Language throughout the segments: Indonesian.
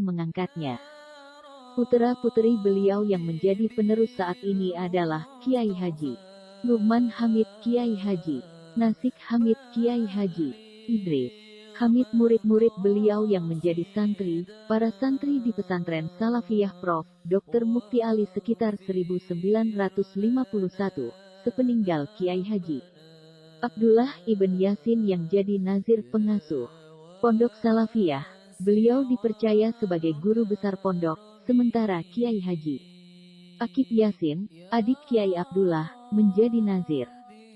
mengangkatnya. Putra-puteri beliau yang menjadi penerus saat ini adalah Kiai Haji Nu'man Hamid, Kiai Haji Nasik Hamid, Kiai Haji Idris Hamid, murid-murid beliau yang menjadi santri, para santri di pesantren Salafiyah Prof. Dr. Mukti Ali sekitar 1951, sepeninggal Kiai Haji Abdullah Ibn Yasin yang jadi nazir pengasuh Pondok Salafiyah. Beliau dipercaya sebagai guru besar pondok, sementara Kiai Haji Akib Yasin, adik Kiai Abdullah, menjadi nazir.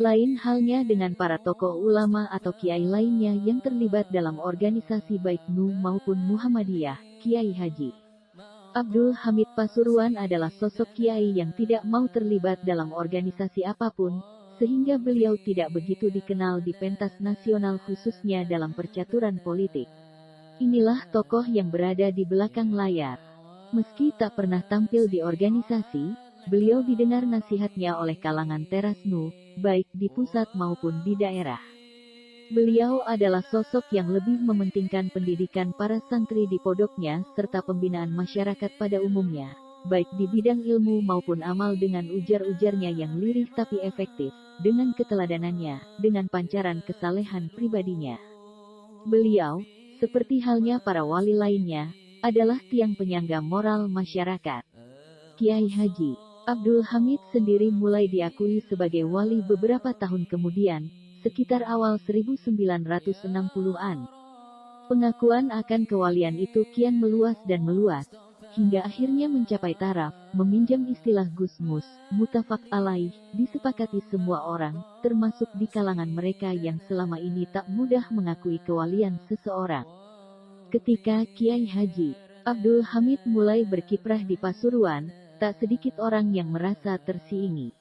Lain halnya dengan para tokoh ulama atau kiai lainnya yang terlibat dalam organisasi baik NU maupun Muhammadiyah. Kiai Haji Abdul Hamid Pasuruan adalah sosok kiai yang tidak mau terlibat dalam organisasi apapun, sehingga beliau tidak begitu dikenal di pentas nasional khususnya dalam percaturan politik. Inilah tokoh yang berada di belakang layar. Meski tak pernah tampil di organisasi, beliau didengar nasihatnya oleh kalangan teras NU, baik di pusat maupun di daerah. Beliau adalah sosok yang lebih mementingkan pendidikan para santri di pondoknya serta pembinaan masyarakat pada umumnya, baik di bidang ilmu maupun amal dengan ujar-ujarnya yang lirih tapi efektif, dengan keteladanannya, dengan pancaran kesalehan pribadinya. Beliau, seperti halnya para wali lainnya, adalah tiang penyangga moral masyarakat. Kiai Haji Abdul Hamid sendiri mulai diakui sebagai wali beberapa tahun kemudian, sekitar awal 1960-an. Pengakuan akan kewalian itu kian meluas dan meluas, hingga akhirnya mencapai taraf, meminjam istilah Gusmus, mutafak alaih, disepakati semua orang, termasuk di kalangan mereka yang selama ini tak mudah mengakui kewalian seseorang. Ketika Kiai Haji Abdul Hamid mulai berkiprah di Pasuruan, tak sedikit orang yang merasa tersiingi.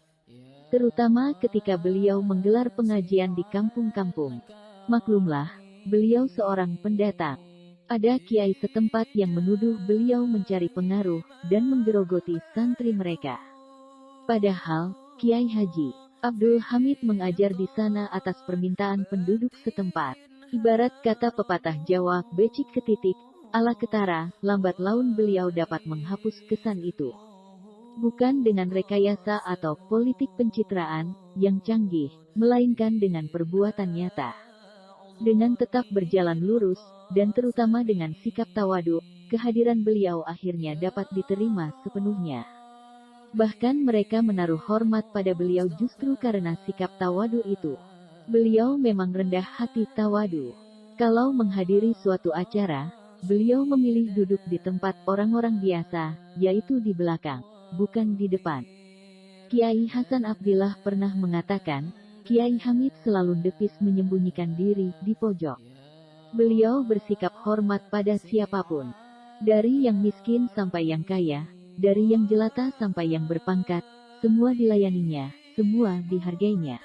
Terutama ketika beliau menggelar pengajian di kampung-kampung. Maklumlah, beliau seorang pendatang. Ada kiai setempat yang menuduh beliau mencari pengaruh dan menggerogoti santri mereka. Padahal, Kiai Haji Abdul Hamid mengajar di sana atas permintaan penduduk setempat. Ibarat kata pepatah Jawa, becik ketitik, ala ketara, lambat laun beliau dapat menghapus kesan itu. Bukan dengan rekayasa atau politik pencitraan yang canggih, melainkan dengan perbuatan nyata. Dengan tetap berjalan lurus, dan terutama dengan sikap tawadu, kehadiran beliau akhirnya dapat diterima sepenuhnya. Bahkan mereka menaruh hormat pada beliau justru karena sikap tawadu itu. Beliau memang rendah hati tawadu. Kalau menghadiri suatu acara, beliau memilih duduk di tempat orang-orang biasa, yaitu di belakang, bukan di depan. Kiai Hasan Abdillah pernah mengatakan, Kiai Hamid selalu depis menyembunyikan diri di pojok. Beliau bersikap hormat pada siapapun. Dari yang miskin sampai yang kaya, dari yang jelata sampai yang berpangkat, semua dilayaninya, semua dihargainya.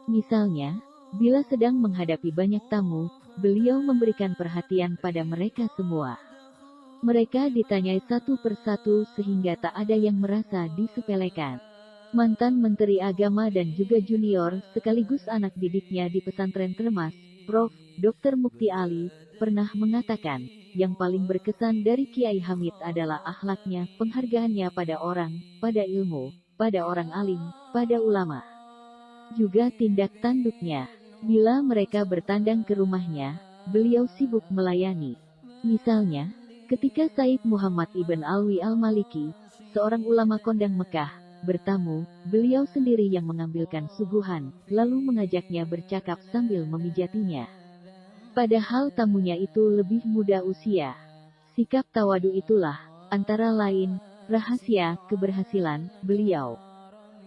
Misalnya, bila sedang menghadapi banyak tamu, beliau memberikan perhatian pada mereka semua. Mereka ditanyai satu persatu sehingga tak ada yang merasa disepelekan. Mantan Menteri Agama dan juga junior, sekaligus anak didiknya di pesantren Termas, Prof. Dr. Mukti Ali, pernah mengatakan, yang paling berkesan dari Kiai Hamid adalah akhlaknya, penghargaannya pada orang, pada ilmu, pada orang alim, pada ulama. Juga tindak tanduknya. Bila mereka bertandang ke rumahnya, beliau sibuk melayani. Misalnya, ketika Said Muhammad Ibn Alwi Al-Maliki, seorang ulama kondang Mekah, bertamu, beliau sendiri yang mengambilkan suguhan, lalu mengajaknya bercakap sambil memijatinya. Padahal tamunya itu lebih muda usia. Sikap tawadu itulah, antara lain, rahasia keberhasilan beliau.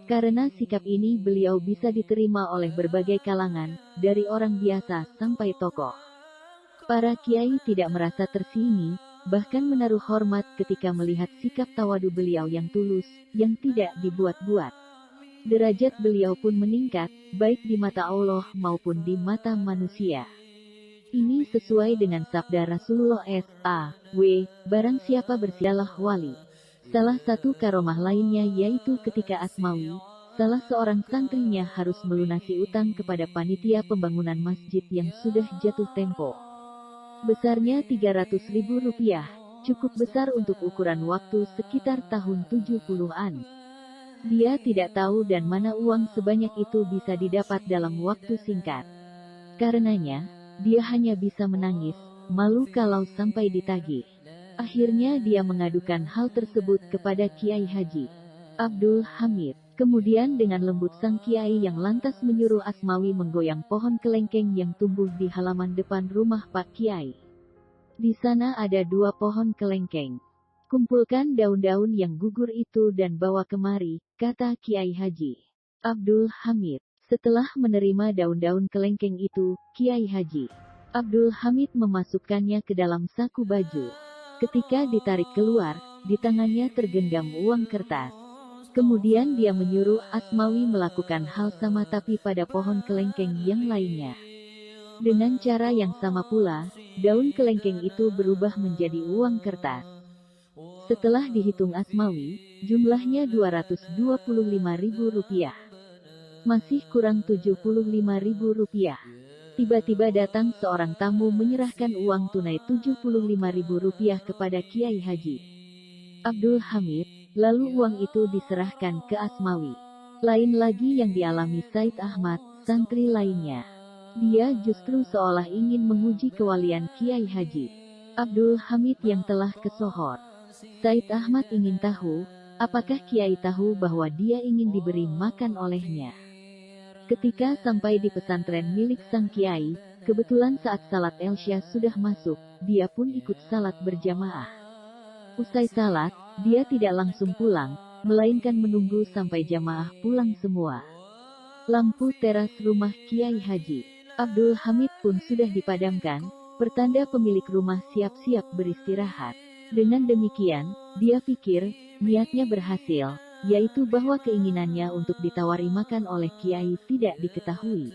Karena sikap ini beliau bisa diterima oleh berbagai kalangan, dari orang biasa sampai tokoh. Para kiai tidak merasa tersingi, bahkan menaruh hormat ketika melihat sikap tawadu beliau yang tulus, yang tidak dibuat-buat. Derajat beliau pun meningkat, baik di mata Allah maupun di mata manusia. Ini sesuai dengan sabda Rasulullah SAW, barang siapa bersialah wali. Salah satu karomah lainnya yaitu ketika Asmawi, salah seorang santrinya harus melunasi utang kepada panitia pembangunan masjid yang sudah jatuh tempo. Besarnya Rp300.000. cukup besar untuk ukuran waktu sekitar tahun 70-an. Dia tidak tahu dan mana uang sebanyak itu bisa didapat dalam waktu singkat. Karenanya, dia hanya bisa menangis, malu kalau sampai ditagih. Akhirnya dia mengadukan hal tersebut kepada Kiai Haji Abdul Hamid. Kemudian dengan lembut sang kiai yang lantas menyuruh Asmawi menggoyang pohon kelengkeng yang tumbuh di halaman depan rumah Pak Kiai. Di sana ada 2 pohon kelengkeng. Kumpulkan daun-daun yang gugur itu dan bawa kemari, kata Kiai Haji Abdul Hamid. Setelah menerima daun-daun kelengkeng itu, Kiai Haji Abdul Hamid memasukkannya ke dalam saku baju. Ketika ditarik keluar, di tangannya tergenggam uang kertas. Kemudian dia menyuruh Asmawi melakukan hal sama tapi pada pohon kelengkeng yang lainnya. Dengan cara yang sama pula, daun kelengkeng itu berubah menjadi uang kertas. Setelah dihitung Asmawi, jumlahnya Rp225.000. Masih kurang Rp75.000. Tiba-tiba datang seorang tamu menyerahkan uang tunai Rp75.000 kepada Kiai Haji Abdul Hamid. Lalu uang itu diserahkan ke Asmawi. Lain lagi yang dialami Said Ahmad, santri lainnya. Dia justru seolah ingin menguji kewalian Kiai Haji Abdul Hamid yang telah kesohor. Said Ahmad ingin tahu, apakah Kiai tahu bahwa dia ingin diberi makan olehnya. Ketika sampai di pesantren milik sang Kiai, kebetulan saat salat Elsya sudah masuk, dia pun ikut salat berjamaah. Usai salat, dia tidak langsung pulang, melainkan menunggu sampai jamaah pulang semua. Lampu teras rumah Kiai Haji Abdul Hamid pun sudah dipadamkan, pertanda pemilik rumah siap-siap beristirahat. Dengan demikian, dia pikir, niatnya berhasil, yaitu bahwa keinginannya untuk ditawari makan oleh Kiai tidak diketahui.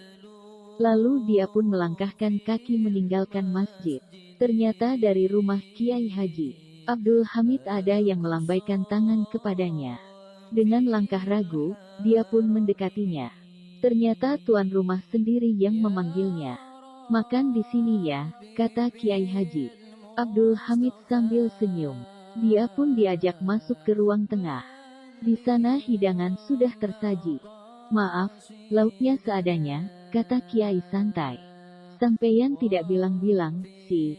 Lalu dia pun melangkahkan kaki meninggalkan masjid. Ternyata dari rumah Kiai Haji Abdul Hamid ada yang melambaikan tangan kepadanya. Dengan langkah ragu, dia pun mendekatinya. Ternyata tuan rumah sendiri yang memanggilnya. Makan di sini ya, kata Kiai Haji Abdul Hamid sambil senyum. Dia pun diajak masuk ke ruang tengah. Di sana hidangan sudah tersaji. Maaf, lauknya seadanya, kata Kiai santai. Sampeyan tidak bilang-bilang, si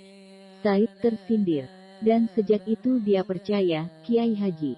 Said tersindir. Dan sejak itu dia percaya, Kiai Haji